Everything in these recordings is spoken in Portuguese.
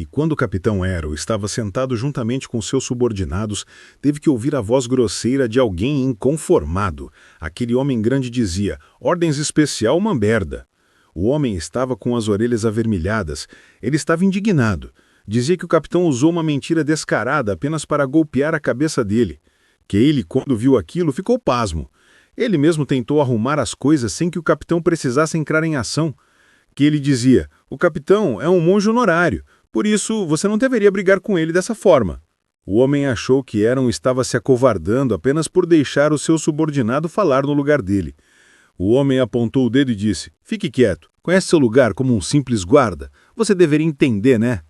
E quando o capitão Arrow estava sentado juntamente com seus subordinados, teve que ouvir a voz grosseira de alguém inconformado. Aquele homem grande dizia: "Ordens especial, uma merda." O homem estava com as orelhas avermelhadas. Ele estava indignado. Dizia que o capitão usou uma mentira descarada apenas para golpear a cabeça dele. Que ele, quando viu aquilo, ficou pasmo. Ele mesmo tentou arrumar as coisas sem que o capitão precisasse entrar em ação. Que ele dizia: "O capitão é um monge honorário. Por isso, você não deveria brigar com ele dessa forma." O homem achou que Aaron estava se acovardando apenas por deixar o seu subordinado falar no lugar dele. O homem apontou o dedo e disse: "Fique quieto. Conhece seu lugar como um simples guarda? Você deveria entender, né?"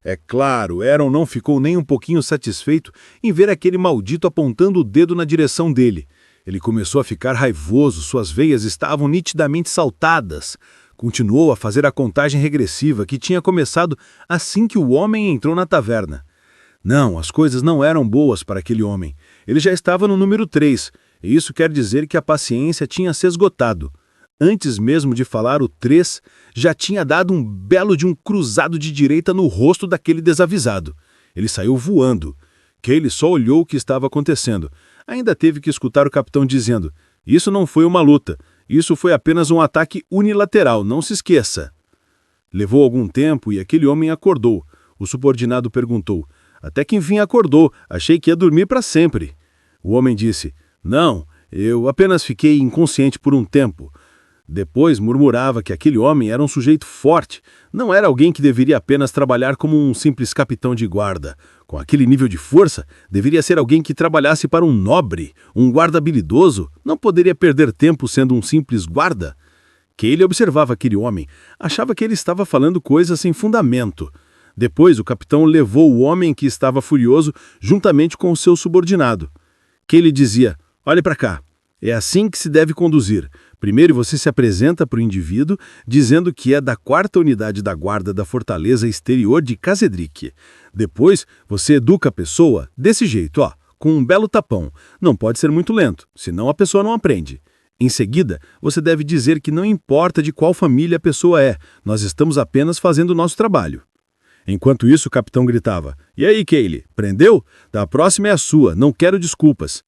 É claro, Aaron não ficou nem um pouquinho satisfeito em ver aquele maldito apontando o dedo na direção dele. Ele começou a ficar raivoso, suas veias estavam nitidamente saltadas. Continuou a fazer a contagem regressiva que tinha começado assim que o homem entrou na taverna. Não, as coisas não eram boas para aquele homem. Ele já estava no número 3, e isso quer dizer que a paciência tinha se esgotado. Antes mesmo de falar o 3, já tinha dado um belo de um cruzado de direita no rosto daquele desavisado. Ele saiu voando. Cale só olhou o que estava acontecendo. Ainda teve que escutar o capitão dizendo: "Isso não foi uma luta. Isso foi apenas um ataque unilateral, não se esqueça." Levou algum tempo e aquele homem acordou. O subordinado perguntou: "Até que enfim acordou, achei que ia dormir para sempre." O homem disse: "Não, eu apenas fiquei inconsciente por um tempo." Depois murmurava que aquele homem era um sujeito forte, não era alguém que deveria apenas trabalhar como um simples capitão de guarda. Com aquele nível de força, deveria ser alguém que trabalhasse para um nobre, um guarda habilidoso, não poderia perder tempo sendo um simples guarda. Que ele observava aquele homem, achava que ele estava falando coisas sem fundamento. Depois o capitão levou o homem que estava furioso juntamente com o seu subordinado. Que ele dizia: "Olhe para cá. É assim que se deve conduzir. Primeiro você se apresenta para o indivíduo dizendo que é da 4ª unidade da guarda da fortaleza exterior de Khazad-dûm. Depois você educa a pessoa desse jeito, ó, com um belo tapão. Não pode ser muito lento, senão a pessoa não aprende. Em seguida, você deve dizer que não importa de qual família a pessoa é, nós estamos apenas fazendo o nosso trabalho." Enquanto isso, o capitão gritava: "E aí, Cale, prendeu? Da próxima é a sua, não quero desculpas."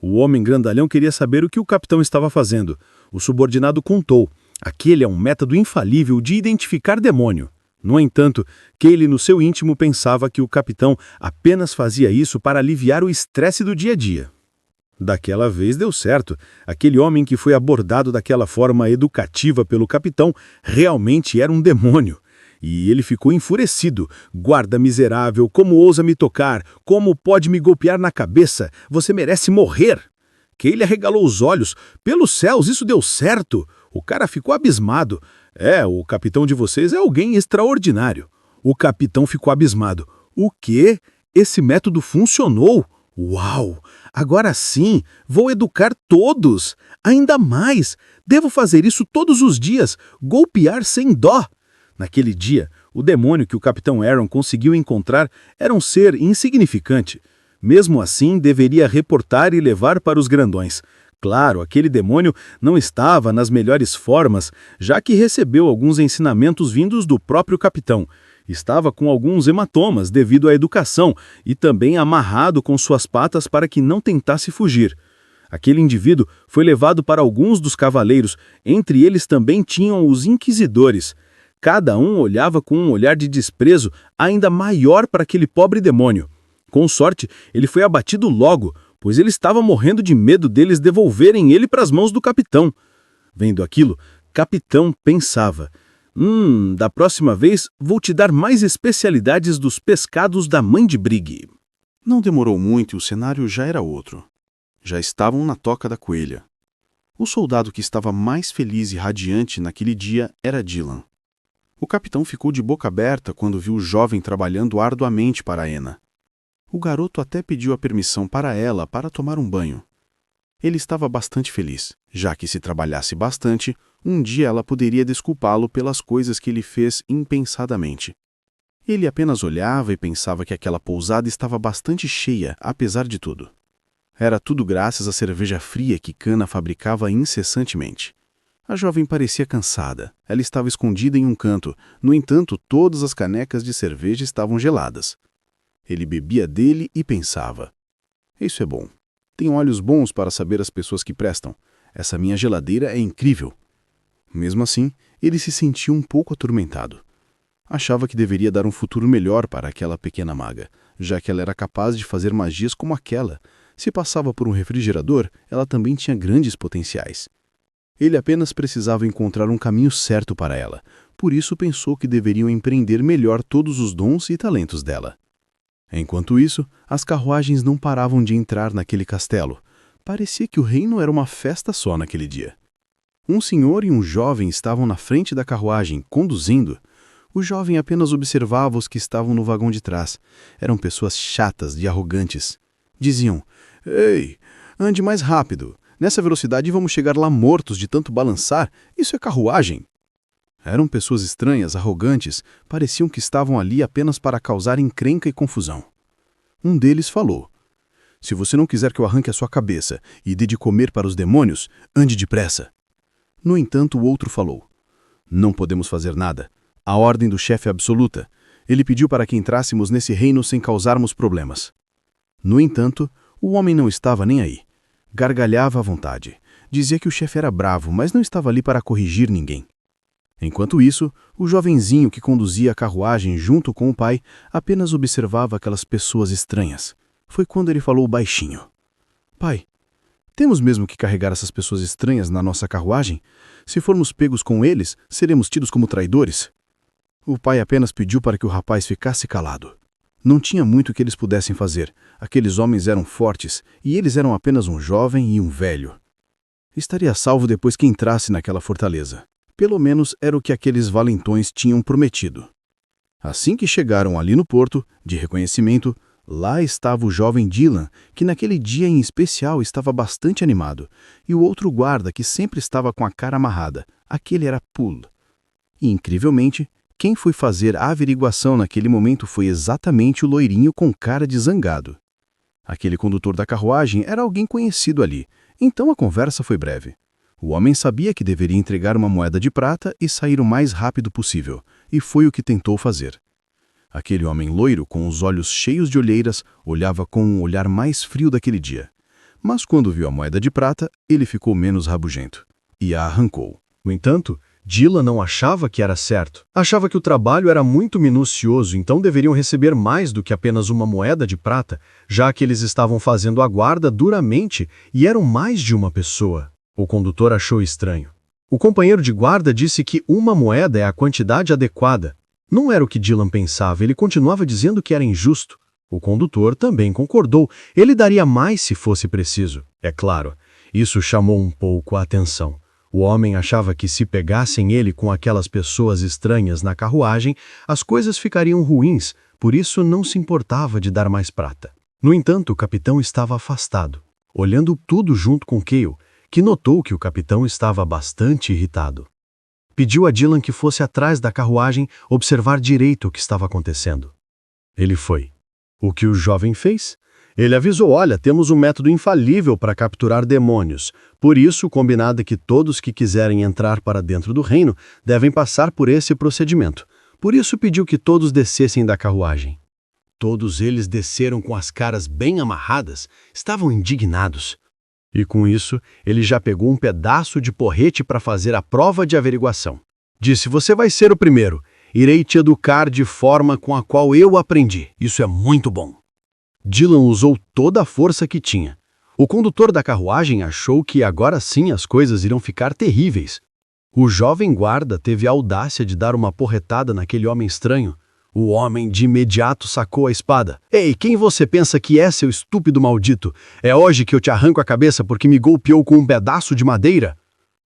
O homem grandalhão queria saber o que o capitão estava fazendo. O subordinado contou: aquele é um método infalível de identificar demônio. No entanto, Cale no seu íntimo pensava que o capitão apenas fazia isso para aliviar o estresse do dia a dia. Daquela vez deu certo. Aquele homem que foi abordado daquela forma educativa pelo capitão realmente era um demônio. E ele ficou enfurecido. "Guarda miserável, como ousa me tocar? Como pode me golpear na cabeça? Você merece morrer!" Cale arregalou os olhos. "Pelos céus, isso deu certo!" O cara ficou abismado. O capitão de vocês é alguém extraordinário." O capitão ficou abismado. "O quê? Esse método funcionou? Uau! Agora sim, vou educar todos! Ainda mais! Devo fazer isso todos os dias, golpear sem dó." Naquele dia, o demônio que o capitão Aaron conseguiu encontrar era um ser insignificante. Mesmo assim, deveria reportar e levar para os grandões. Claro, aquele demônio não estava nas melhores formas, já que recebeu alguns ensinamentos vindos do próprio capitão. Estava com alguns hematomas devido à educação e também amarrado com suas patas para que não tentasse fugir. Aquele indivíduo foi levado para alguns dos cavaleiros, entre eles também tinham os inquisidores. Cada um olhava com um olhar de desprezo ainda maior para aquele pobre demônio. Com sorte, ele foi abatido logo, pois ele estava morrendo de medo deles devolverem ele para as mãos do capitão. Vendo aquilo, capitão pensava: da próxima vez vou te dar mais especialidades dos pescados da mãe de Brigg." Não demorou muito e o cenário já era outro. Já estavam na toca da coelha. O soldado que estava mais feliz e radiante naquele dia era Dylan. O capitão ficou de boca aberta quando viu o jovem trabalhando arduamente para Henna. O garoto até pediu a permissão para ela para tomar um banho. Ele estava bastante feliz, já que se trabalhasse bastante, um dia ela poderia desculpá-lo pelas coisas que ele fez impensadamente. Ele apenas olhava e pensava que aquela pousada estava bastante cheia, apesar de tudo. Era tudo graças à cerveja fria que Cana fabricava incessantemente. A jovem parecia cansada. Ela estava escondida em um canto. No entanto, todas as canecas de cerveja estavam geladas. Ele bebia dele e pensava: isso é bom. Tenho olhos bons para saber as pessoas que prestam. Essa minha geladeira é incrível. Mesmo assim, ele se sentia um pouco atormentado. Achava que deveria dar um futuro melhor para aquela pequena maga, já que ela era capaz de fazer magias como aquela. Se passava por um refrigerador, ela também tinha grandes potenciais. Ele apenas precisava encontrar um caminho certo para ela, por isso pensou que deveriam empreender melhor todos os dons e talentos dela. Enquanto isso, as carruagens não paravam de entrar naquele castelo. Parecia que o reino era uma festa só naquele dia. Um senhor e um jovem estavam na frente da carruagem, conduzindo. O jovem apenas observava os que estavam no vagão de trás. Eram pessoas chatas e arrogantes. Diziam: "Ei, ande mais rápido. Nessa velocidade vamos chegar lá mortos de tanto balançar. Isso é carruagem." Eram pessoas estranhas, arrogantes, pareciam que estavam ali apenas para causar encrenca e confusão. Um deles falou: "Se você não quiser que eu arranque a sua cabeça e dê de comer para os demônios, ande depressa." No entanto, o outro falou: "Não podemos fazer nada. A ordem do chefe é absoluta. Ele pediu para que entrássemos nesse reino sem causarmos problemas." No entanto, o homem não estava nem aí. Gargalhava à vontade. Dizia que o chefe era bravo, mas não estava ali para corrigir ninguém. Enquanto isso, o jovenzinho que conduzia a carruagem junto com o pai apenas observava aquelas pessoas estranhas. Foi quando ele falou baixinho: "Pai, temos mesmo que carregar essas pessoas estranhas na nossa carruagem? Se formos pegos com eles, seremos tidos como traidores?" O pai apenas pediu para que o rapaz ficasse calado. Não tinha muito que eles pudessem fazer. Aqueles homens eram fortes, e eles eram apenas um jovem e um velho. Estaria salvo depois que entrasse naquela fortaleza. Pelo menos era o que aqueles valentões tinham prometido. Assim que chegaram ali no porto, de reconhecimento, lá estava o jovem Dylan, que naquele dia em especial estava bastante animado, e o outro guarda que sempre estava com a cara amarrada. Aquele era Poole. E, incrivelmente, quem foi fazer a averiguação naquele momento foi exatamente o loirinho com cara de zangado. Aquele condutor da carruagem era alguém conhecido ali, então a conversa foi breve. O homem sabia que deveria entregar uma moeda de prata e sair o mais rápido possível, e foi o que tentou fazer. Aquele homem loiro, com os olhos cheios de olheiras, olhava com um olhar mais frio daquele dia. Mas quando viu a moeda de prata, ele ficou menos rabugento, e a arrancou. No entanto, Dylan não achava que era certo. Achava que o trabalho era muito minucioso, então deveriam receber mais do que apenas uma moeda de prata, já que eles estavam fazendo a guarda duramente e eram mais de uma pessoa. O condutor achou estranho. O companheiro de guarda disse que uma moeda é a quantidade adequada. Não era o que Dylan pensava, ele continuava dizendo que era injusto. O condutor também concordou, ele daria mais se fosse preciso. É claro, isso chamou um pouco a atenção. O homem achava que se pegassem ele com aquelas pessoas estranhas na carruagem, as coisas ficariam ruins, por isso não se importava de dar mais prata. No entanto, o capitão estava afastado, olhando tudo junto com Cale, que notou que o capitão estava bastante irritado. Pediu a Dylan que fosse atrás da carruagem observar direito o que estava acontecendo. Ele foi. O que o jovem fez? Ele avisou: "Olha, temos um método infalível para capturar demônios. Por isso, combinado que todos que quiserem entrar para dentro do reino devem passar por esse procedimento. Por isso pediu que todos descessem da carruagem." Todos eles desceram com as caras bem amarradas, estavam indignados. E com isso, ele já pegou um pedaço de porrete para fazer a prova de averiguação. Disse: "Você vai ser o primeiro. Irei te educar de forma com a qual eu aprendi. Isso é muito bom." Dylan usou toda a força que tinha. O condutor da carruagem achou que agora sim as coisas iriam ficar terríveis. O jovem guarda teve a audácia de dar uma porretada naquele homem estranho. O homem de imediato sacou a espada. "Ei, quem você pensa que é, seu estúpido maldito? É hoje que eu te arranco a cabeça porque me golpeou com um pedaço de madeira?"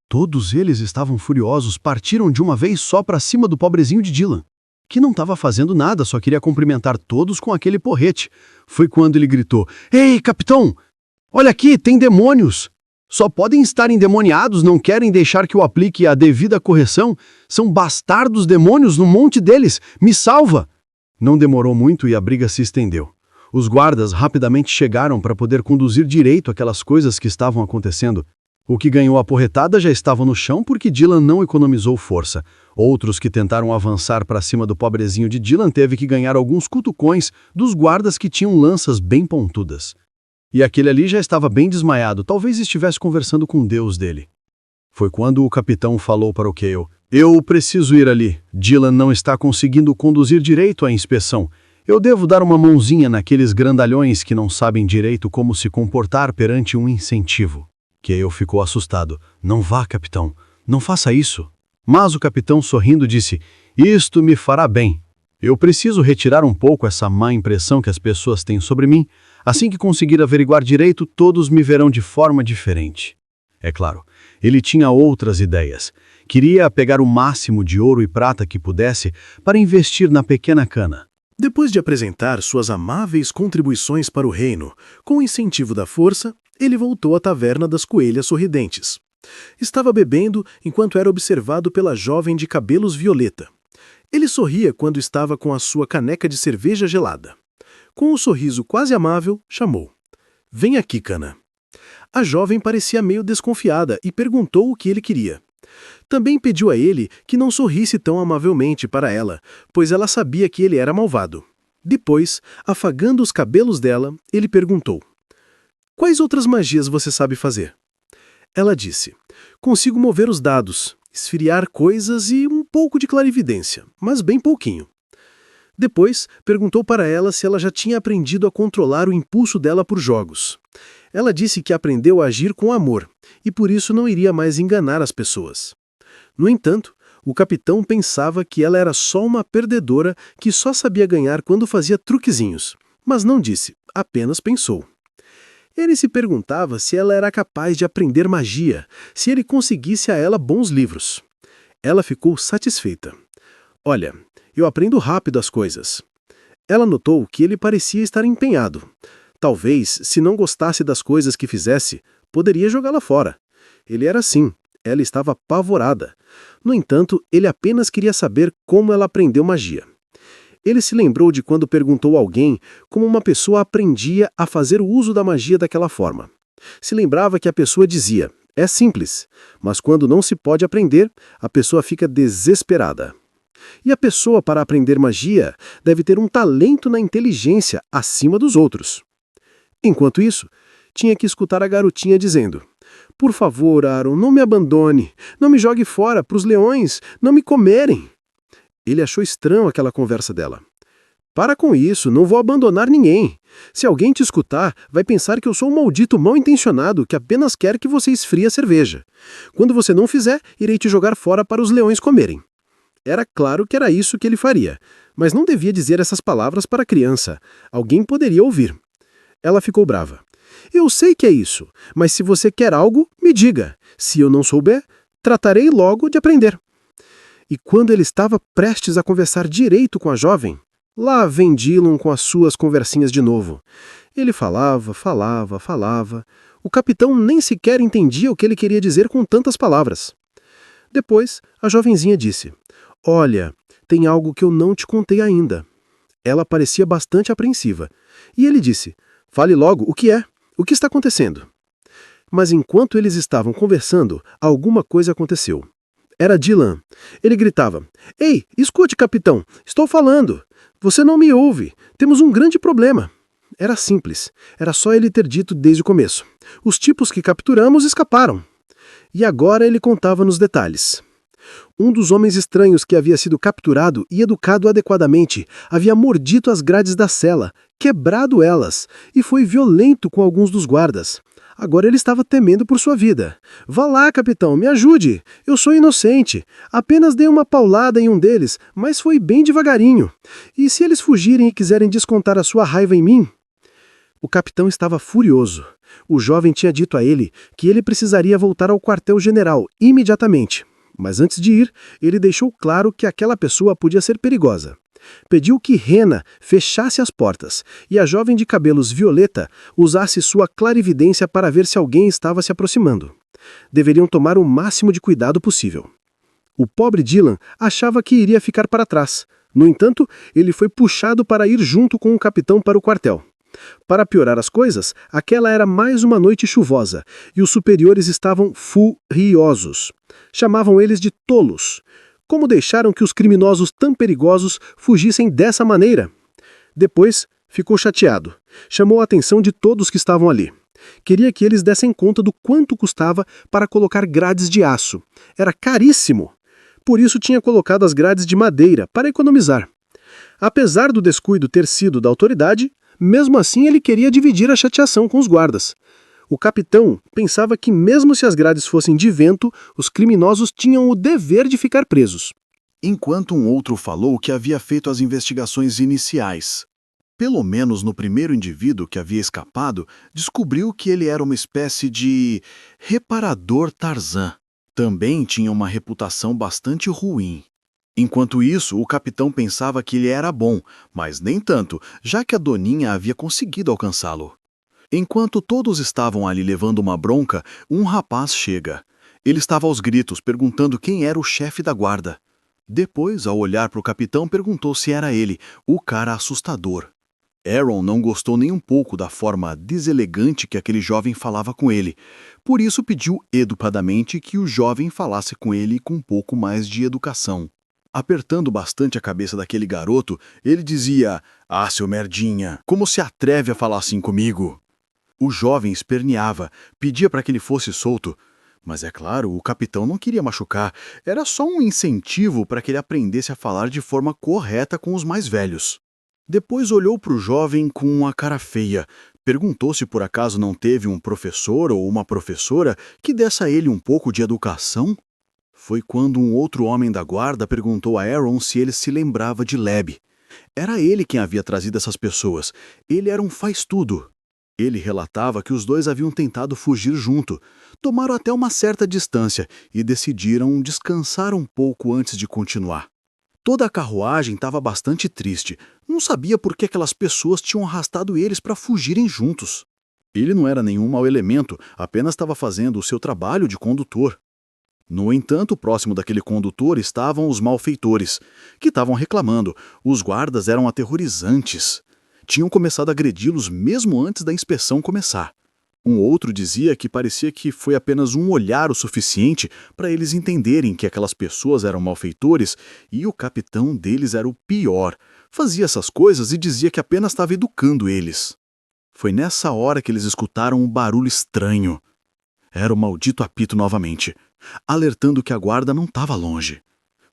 Todos eles estavam furiosos, partiram de uma vez só para cima do pobrezinho de Dylan, que não estava fazendo nada, só queria cumprimentar todos com aquele porrete. Foi quando ele gritou: "Ei, capitão! Olha aqui, tem demônios! Só podem estar endemoniados, não querem deixar que eu aplique a devida correção. São bastardos demônios no monte deles. Me salva!" Não demorou muito e a briga se estendeu. Os guardas rapidamente chegaram para poder conduzir direito aquelas coisas que estavam acontecendo. O que ganhou a porretada já estavam no chão porque Dylan não economizou força. Outros que tentaram avançar para cima do pobrezinho de Dylan teve que ganhar alguns cutucões dos guardas que tinham lanças bem pontudas. E aquele ali já estava bem desmaiado, talvez estivesse conversando com Deus dele. Foi quando o capitão falou para o Cale: "Eu preciso ir ali. Dylan não está conseguindo conduzir direito a inspeção. Eu devo dar uma mãozinha naqueles grandalhões que não sabem direito como se comportar perante um incentivo." Cale ficou assustado. "Não vá, capitão. Não faça isso." Mas o capitão, sorrindo, disse: "Isto me fará bem. Eu preciso retirar um pouco essa má impressão que as pessoas têm sobre mim. Assim que conseguir averiguar direito, todos me verão de forma diferente." É claro, ele tinha outras ideias. Queria pegar o máximo de ouro e prata que pudesse para investir na pequena cana. Depois de apresentar suas amáveis contribuições para o reino, com o incentivo da força, ele voltou à taverna das Coelhas Sorridentes. Estava bebendo enquanto era observado pela jovem de cabelos violeta. Ele sorria quando estava com a sua caneca de cerveja gelada. Com um sorriso quase amável, chamou: "Vem aqui, Cana." A jovem parecia meio desconfiada e perguntou o que ele queria. Também pediu a ele que não sorrisse tão amavelmente para ela, pois ela sabia que ele era malvado. Depois, afagando os cabelos dela, ele perguntou: "Quais outras magias você sabe fazer?" Ela disse: "Consigo mover os dados, esfriar coisas e um pouco de clarividência, mas bem pouquinho." Depois, perguntou para ela se ela já tinha aprendido a controlar o impulso dela por jogos. Ela disse que aprendeu a agir com amor, e por isso não iria mais enganar as pessoas. No entanto, o capitão pensava que ela era só uma perdedora que só sabia ganhar quando fazia truquezinhos, mas não disse, apenas pensou. Ele se perguntava se ela era capaz de aprender magia, se ele conseguisse a ela bons livros. Ela ficou satisfeita. "Olha, eu aprendo rápido as coisas." Ela notou que ele parecia estar empenhado. Talvez, se não gostasse das coisas que fizesse, poderia jogá-la fora. Ele era assim. Ela estava apavorada. No entanto, ele apenas queria saber como ela aprendeu magia. Ele se lembrou de quando perguntou a alguém como uma pessoa aprendia a fazer o uso da magia daquela forma. Se lembrava que a pessoa dizia: "É simples", mas quando não se pode aprender, a pessoa fica desesperada. E a pessoa, para aprender magia, deve ter um talento na inteligência acima dos outros. Enquanto isso, tinha que escutar a garotinha dizendo: "Por favor, Aaron, não me abandone, não me jogue fora para os leões não me comerem." Ele achou estranho aquela conversa dela. "Para com isso, não vou abandonar ninguém. Se alguém te escutar, vai pensar que eu sou um maldito mal-intencionado que apenas quer que você esfrie a cerveja. Quando você não fizer, irei te jogar fora para os leões comerem." Era claro que era isso que ele faria, mas não devia dizer essas palavras para a criança. Alguém poderia ouvir. Ela ficou brava. "Eu sei que é isso, mas se você quer algo, me diga. Se eu não souber, tratarei logo de aprender." E quando ele estava prestes a conversar direito com a jovem, lá vem Dylan com as suas conversinhas de novo. Ele falava. O capitão nem sequer entendia o que ele queria dizer com tantas palavras. Depois, a jovenzinha disse: "Olha, tem algo que eu não te contei ainda." Ela parecia bastante apreensiva. E ele disse: "Fale logo, o que é? O que está acontecendo?" Mas enquanto eles estavam conversando, alguma coisa aconteceu. Era Dylan. Ele gritava: "Ei, escute, capitão, estou falando. Você não me ouve. Temos um grande problema." Era simples. Era só ele ter dito desde o começo. Os tipos que capturamos escaparam. E agora ele contava nos detalhes. Um dos homens estranhos que havia sido capturado e educado adequadamente havia mordido as grades da cela, quebrado elas, e foi violento com alguns dos guardas. Agora ele estava temendo por sua vida. "Vá lá, capitão, me ajude. Eu sou inocente. Apenas dei uma paulada em um deles, mas foi bem devagarinho. E se eles fugirem e quiserem descontar a sua raiva em mim?" O capitão estava furioso. O jovem tinha dito a ele que ele precisaria voltar ao quartel-general imediatamente. Mas antes de ir, ele deixou claro que aquela pessoa podia ser perigosa. Pediu que Rena fechasse as portas e a jovem de cabelos violeta usasse sua clarividência para ver se alguém estava se aproximando. Deveriam tomar o máximo de cuidado possível. O pobre Dylan achava que iria ficar para trás. No entanto, ele foi puxado para ir junto com o capitão para o quartel. Para piorar as coisas, aquela era mais uma noite chuvosa, e os superiores estavam furiosos. Chamavam eles de tolos. Como deixaram que os criminosos tão perigosos fugissem dessa maneira? Depois, ficou chateado. Chamou a atenção de todos que estavam ali. Queria que eles dessem conta do quanto custava para colocar grades de aço. Era caríssimo. Por isso tinha colocado as grades de madeira, para economizar. Apesar do descuido ter sido da autoridade, mesmo assim ele queria dividir a chateação com os guardas. O capitão pensava que mesmo se as grades fossem de vento, os criminosos tinham o dever de ficar presos. Enquanto um outro falou que havia feito as investigações iniciais. Pelo menos no primeiro indivíduo que havia escapado, descobriu que ele era uma espécie de reparador Tarzan. Também tinha uma reputação bastante ruim. Enquanto isso, o capitão pensava que ele era bom, mas nem tanto, já que a doninha havia conseguido alcançá-lo. Enquanto todos estavam ali levando uma bronca, um rapaz chega. Ele estava aos gritos, perguntando quem era o chefe da guarda. Depois, ao olhar para o capitão, perguntou se era ele, o cara assustador. Aaron não gostou nem um pouco da forma deselegante que aquele jovem falava com ele. Por isso pediu educadamente que o jovem falasse com ele com um pouco mais de educação. Apertando bastante a cabeça daquele garoto, ele dizia: "Ah, seu merdinha, como se atreve a falar assim comigo?" O jovem esperneava, pedia para que ele fosse solto. Mas é claro, o capitão não queria machucar, era só um incentivo para que ele aprendesse a falar de forma correta com os mais velhos. Depois olhou para o jovem com uma cara feia, perguntou se por acaso não teve um professor ou uma professora que desse a ele um pouco de educação. Foi quando um outro homem da guarda perguntou a Aaron se ele se lembrava de Leb. Era ele quem havia trazido essas pessoas, ele era um faz-tudo. Ele relatava que os dois haviam tentado fugir junto, tomaram até uma certa distância e decidiram descansar um pouco antes de continuar. Toda a carruagem estava bastante triste, não sabia por que aquelas pessoas tinham arrastado eles para fugirem juntos. Ele não era nenhum mau elemento, apenas estava fazendo o seu trabalho de condutor. No entanto, próximo daquele condutor estavam os malfeitores, que estavam reclamando. Os guardas eram aterrorizantes. Tinham começado a agredi-los mesmo antes da inspeção começar. Um outro dizia que parecia que foi apenas um olhar o suficiente para eles entenderem que aquelas pessoas eram malfeitores e o capitão deles era o pior. Fazia essas coisas e dizia que apenas estava educando eles. Foi nessa hora que eles escutaram um barulho estranho. Era o maldito apito novamente, alertando que a guarda não estava longe.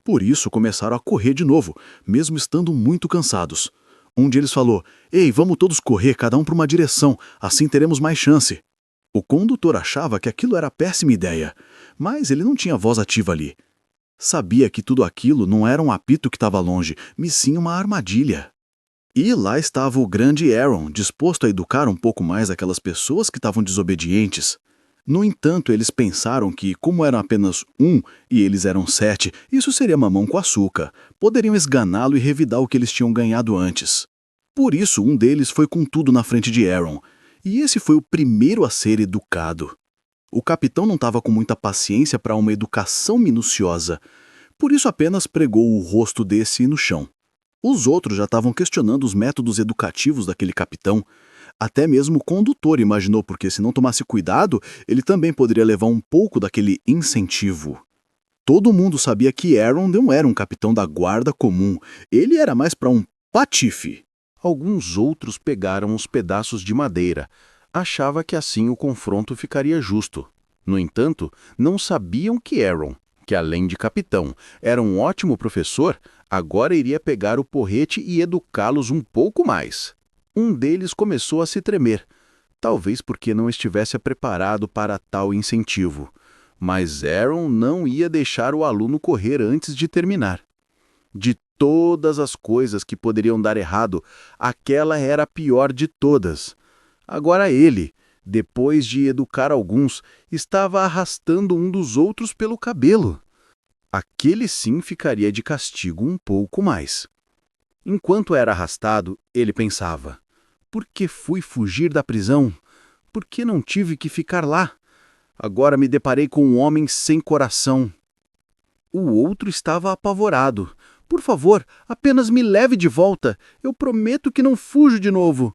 Por isso começaram a correr de novo, mesmo estando muito cansados. Um deles falou: "Ei, vamos todos correr, cada um para uma direção, assim teremos mais chance." O condutor achava que aquilo era péssima ideia, mas ele não tinha voz ativa ali. Sabia que tudo aquilo não era um apito que estava longe, mas sim uma armadilha. E lá estava o grande Aaron, disposto a educar um pouco mais aquelas pessoas que estavam desobedientes. No entanto, eles pensaram que, como eram apenas um e eles eram 7, isso seria mamão com açúcar. Poderiam esganá-lo e revidar o que eles tinham ganhado antes. Por isso, um deles foi com tudo na frente de Aaron. E esse foi o primeiro a ser educado. O capitão não estava com muita paciência para uma educação minuciosa. Por isso apenas pregou o rosto desse no chão. Os outros já estavam questionando os métodos educativos daquele capitão. Até mesmo o condutor imaginou porque, se não tomasse cuidado, ele também poderia levar um pouco daquele incentivo. Todo mundo sabia que Aaron não era um capitão da guarda comum. Ele era mais para um patife. Alguns outros pegaram os pedaços de madeira. Achava que assim o confronto ficaria justo. No entanto, não sabiam que Aaron, que além de capitão, era um ótimo professor, agora iria pegar o porrete e educá-los um pouco mais. Um deles começou a se tremer, talvez porque não estivesse preparado para tal incentivo. Mas Aaron não ia deixar o aluno correr antes de terminar. De todas as coisas que poderiam dar errado, aquela era a pior de todas. Agora ele, depois de educar alguns, estava arrastando um dos outros pelo cabelo. Aquele sim ficaria de castigo um pouco mais. Enquanto era arrastado, ele pensava: por que fui fugir da prisão? Por que não tive que ficar lá? Agora me deparei com um homem sem coração. O outro estava apavorado. Por favor, apenas me leve de volta. Eu prometo que não fujo de novo.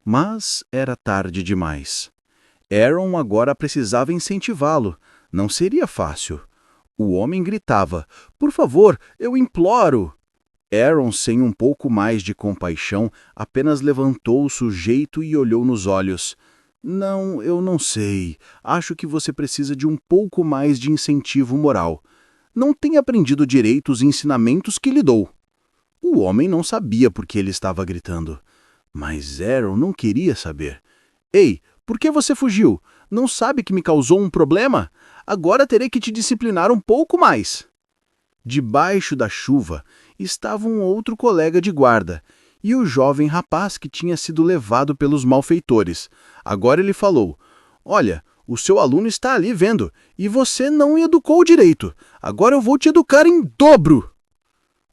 Mas era tarde demais. Aaron agora precisava incentivá-lo. Não seria fácil. O homem gritava: "Por favor, eu imploro!" Aaron, sem um pouco mais de compaixão, apenas levantou o sujeito e olhou nos olhos. "Não, eu não sei. Acho que você precisa de um pouco mais de incentivo moral. Não tem aprendido direito os ensinamentos que lhe dou." O homem não sabia por que ele estava gritando. Mas Aaron não queria saber. "Ei, por que você fugiu? Não sabe que me causou um problema? Agora terei que te disciplinar um pouco mais." Debaixo da chuva estava um outro colega de guarda e o jovem rapaz que tinha sido levado pelos malfeitores. Agora ele falou: "Olha, o seu aluno está ali vendo, e você não educou direito. Agora eu vou te educar em dobro."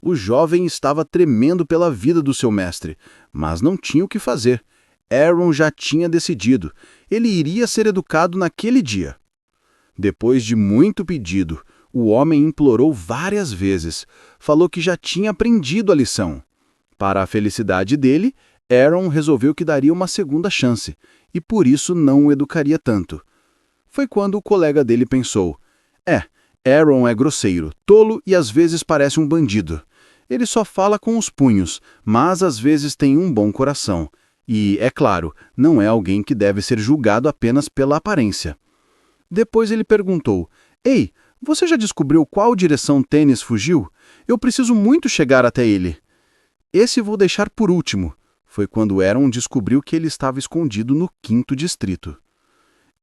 O jovem estava tremendo pela vida do seu mestre, mas não tinha o que fazer. Aaron já tinha decidido. Ele iria ser educado naquele dia. Depois de muito pedido, o homem implorou várias vezes. Falou que já tinha aprendido a lição. Para a felicidade dele, Aaron resolveu que daria uma segunda chance, e por isso não o educaria tanto. Foi quando o colega dele pensou: Aaron é grosseiro, tolo e às vezes parece um bandido. Ele só fala com os punhos, mas às vezes tem um bom coração. E, é claro, não é alguém que deve ser julgado apenas pela aparência." Depois ele perguntou: "Ei, você já descobriu qual direção Tênis fugiu? Eu preciso muito chegar até ele." "Esse vou deixar por último." Foi quando Aaron descobriu que ele estava escondido no 5º distrito.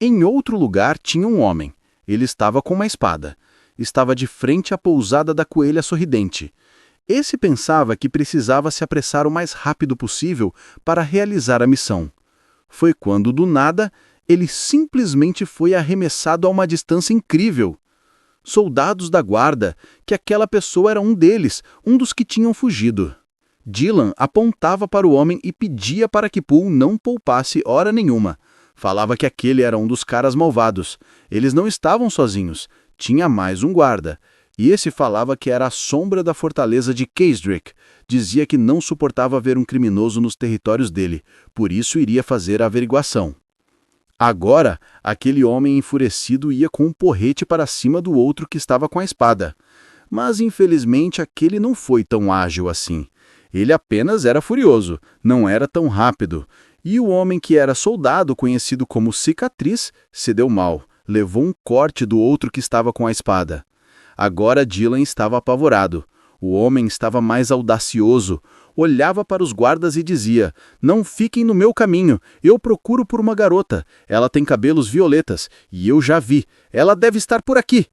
Em outro lugar tinha um homem. Ele estava com uma espada. Estava de frente à pousada da Coelha Sorridente. Esse pensava que precisava se apressar o mais rápido possível para realizar a missão. Foi quando, do nada, ele simplesmente foi arremessado a uma distância incrível. Soldados da guarda, que aquela pessoa era um deles, um dos que tinham fugido. Dylan apontava para o homem e pedia para que Poole não poupasse hora nenhuma. Falava que aquele era um dos caras malvados. Eles não estavam sozinhos. Tinha mais um guarda. E esse falava que era a sombra da fortaleza de Kesdrick. Dizia que não suportava ver um criminoso nos territórios dele, por isso iria fazer a averiguação. Agora, aquele homem enfurecido ia com um porrete para cima do outro que estava com a espada. Mas, infelizmente, aquele não foi tão ágil assim. Ele apenas era furioso, não era tão rápido. E o homem que era soldado, conhecido como Cicatriz, se deu mal. Levou um corte do outro que estava com a espada. Agora Dylan estava apavorado. O homem estava mais audacioso. Olhava para os guardas e dizia: "Não fiquem no meu caminho. Eu procuro por uma garota. Ela tem cabelos violetas. E eu já vi. Ela deve estar por aqui."